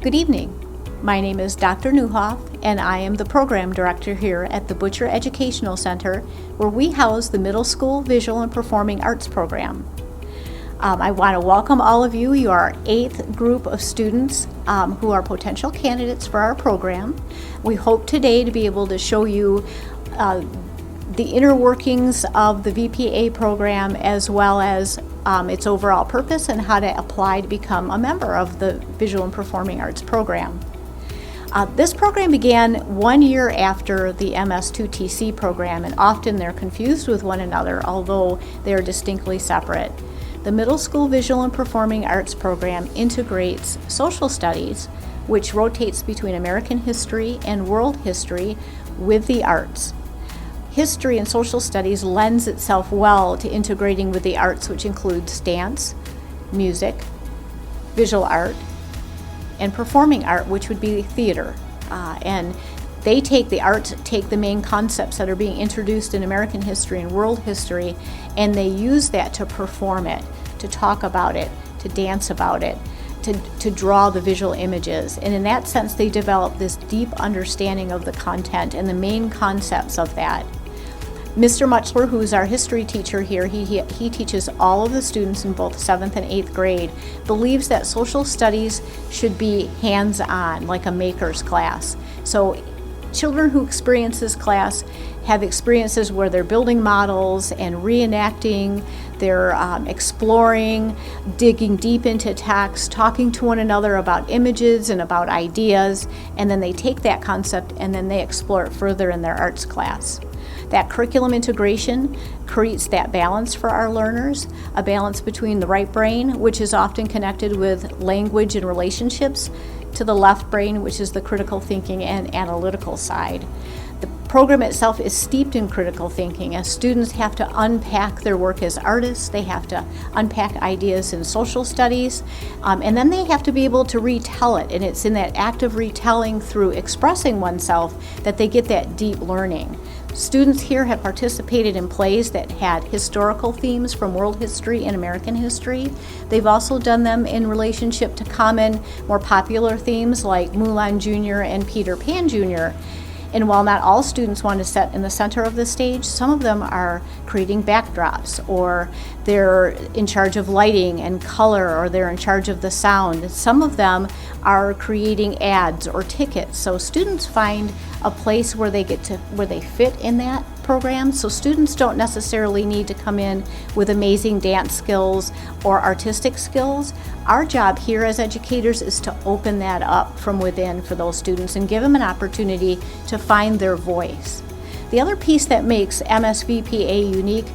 Good evening. My name is Dr. Newhoff, and I am the program director here at the Butcher Educational Center, where we house the middle school visual and performing arts program. I want to welcome all of you. You are our 8th group of students who are potential candidates for our program. We hope today to be able to show you the inner workings of the VPA program, as well as its overall purpose and how to apply to become a member of the Visual and Performing Arts program. This program began 1 year after the MS2TC program, and often they're confused with one another, although they are distinctly separate. The Middle School Visual and Performing Arts program integrates social studies, which rotates between American history and world history, with the arts. History and social studies lends itself well to integrating with the arts, which includes dance, music, visual art, and performing art, which would be theater. And they take the main concepts that are being introduced in American history and world history, and they use that to perform it, to talk about it, to dance about it, to draw the visual images. And in that sense, they develop this deep understanding of the content and the main concepts of that. Mr. Muchler, who is our history teacher here, he teaches all of the students in both 7th and 8th grade, believes that social studies should be hands-on, like a maker's class. So children who experience this class have experiences where they're building models and reenacting, they're exploring, digging deep into text, talking to one another about images and about ideas, and then they take that concept and then they explore it further in their arts class. That curriculum integration creates that balance for our learners, a balance between the right brain, which is often connected with language and relationships, to the left brain, which is the critical thinking and analytical side. The program itself is steeped in critical thinking, as students have to unpack their work as artists, they have to unpack ideas in social studies, and then they have to be able to retell it. And it's in that active retelling through expressing oneself that they get that deep learning. Students here have participated in plays that had historical themes from world history and American history. They've also done them in relationship to common, more popular themes like Mulan Jr. and Peter Pan Jr. And while not all students want to sit in the center of the stage, some of them are creating backdrops, or they're in charge of lighting and color, or they're in charge of the sound. Some of them are creating ads or tickets. So students find a place where they fit in that program. So students don't necessarily need to come in with amazing dance skills or artistic skills. Our job here as educators is to open that up from within for those students and give them an opportunity to find their voice. The other piece that makes MSVPA unique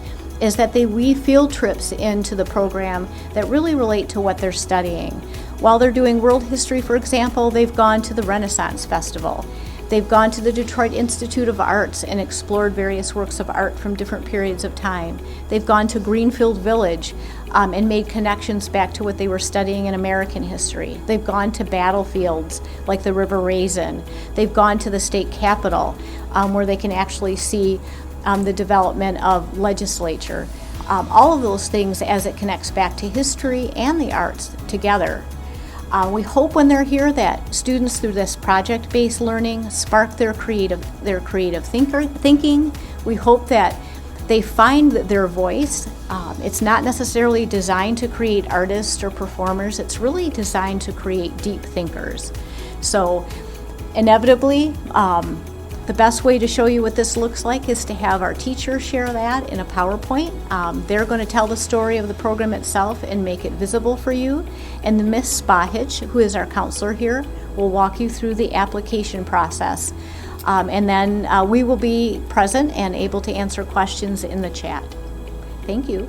is that they weave field trips into the program that really relate to what they're studying. While they're doing world history, for example, they've gone to the Renaissance Festival. They've gone to the Detroit Institute of Arts and explored various works of art from different periods of time. They've gone to Greenfield Village and made connections back to what they were studying in American history. They've gone to battlefields like the River Raisin. They've gone to the state capitol where they can actually see the development of legislature. All of those things as it connects back to history and the arts together. We hope when they're here that students, through this project-based learning, spark their creative thinking. We hope that they find their voice. It's not necessarily designed to create artists or performers. It's really designed to create deep thinkers. So inevitably, the best way to show you what this looks like is to have our teacher share that in a PowerPoint. They're going to tell the story of the program itself and make it visible for you. And the Miss Spahich, who is our counselor here, will walk you through the application process. And then we will be present and able to answer questions in the chat. Thank you.